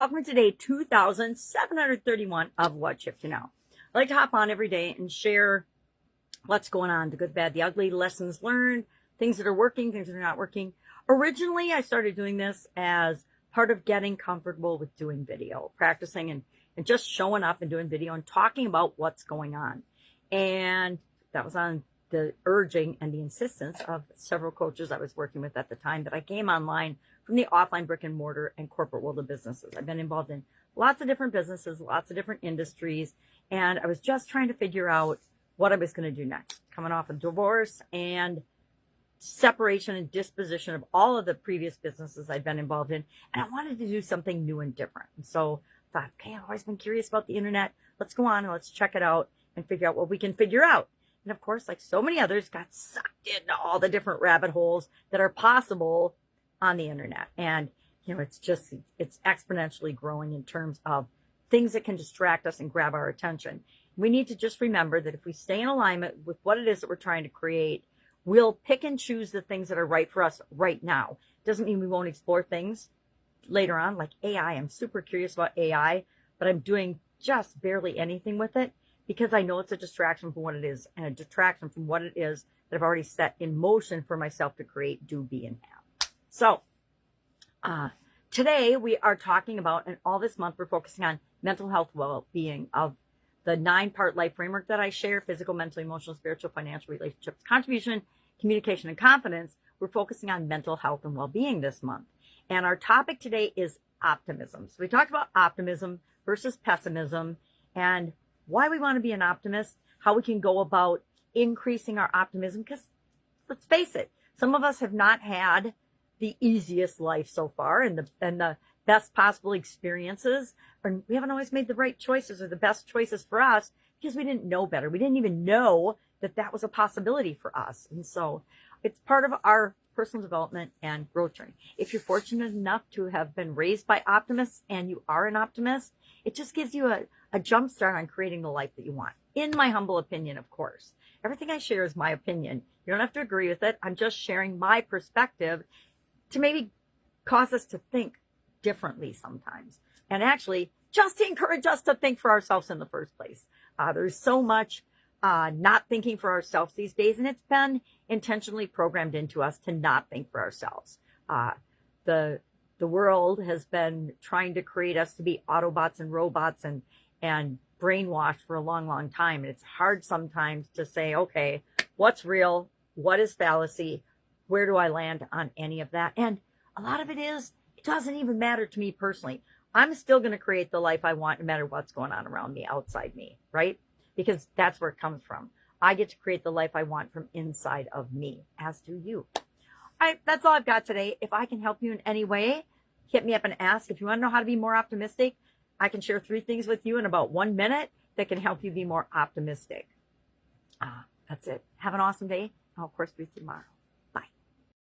Welcome to day 2731 of What Shift You Know. I like to hop on every day and share what's going on, the good, bad, the ugly, lessons learned, things that are working, things that are not working. Originally, I started doing this as part of getting comfortable with doing video, practicing and just showing up and doing video and talking about what's going on. And that was on the urging and the insistence of several coaches I was working with at the time that I came online from the offline brick and mortar and corporate world of businesses. I've been involved in lots of different businesses, lots of different industries, and I was just trying to figure out what I was going to do next. Coming off a divorce and separation and disposition of all of the previous businesses I'd been involved in, and I wanted to do something new and different. And so I thought, okay, I've always been curious about the internet. Let's go on and let's check it out and figure out what we can figure out. And of course, like so many others, got sucked into all the different rabbit holes that are possible on the internet. And, you know, it's exponentially growing in terms of things that can distract us and grab our attention. We need to just remember that if we stay in alignment with what it is that we're trying to create, we'll pick and choose the things that are right for us right now. Doesn't mean we won't explore things later on, like AI. I'm super curious about AI, but I'm doing just barely anything with it, because I know it's a distraction from what it is and a detraction from what it is that I've already set in motion for myself to create, do, be, and have. So today we are talking about, and all this month we're focusing on mental health well-being of the 9-part life framework that I share: physical, mental, emotional, spiritual, financial, relationships, contribution, communication, and confidence. We're focusing on mental health and well-being this month. And our topic today is optimism. So we talked about optimism versus pessimism and why we want to be an optimist, how we can go about increasing our optimism, because let's face it, some of us have not had the easiest life so far and the best possible experiences, or we haven't always made the right choices or the best choices for us because we didn't know better. We didn't even know that that was a possibility for us. And so it's part of our personal development and growth journey. If you're fortunate enough to have been raised by optimists and you are an optimist, it just gives you a jump start on creating the life that you want. In my humble opinion, of course. Everything I share is my opinion. You don't have to agree with it. I'm just sharing my perspective to maybe cause us to think differently sometimes. And actually, just to encourage us to think for ourselves in the first place. There's so much not thinking for ourselves these days, and it's been intentionally programmed into us to not think for ourselves. The world has been trying to create us to be Autobots and robots and brainwashed for a long, long time. And it's hard sometimes to say, okay, what's real? What is fallacy? Where do I land on any of that? And a lot of it is, it doesn't even matter to me personally. I'm still going to create the life I want no matter what's going on around me, outside me, right? Because that's where it comes from. I get to create the life I want from inside of me, as do you. All right, that's all I've got today. If I can help you in any way, hit me up and ask. If you want to know how to be more optimistic, I can share 3 things with you in about 1 minute that can help you be more optimistic. That's it. Have an awesome day. I'll, of course, be tomorrow.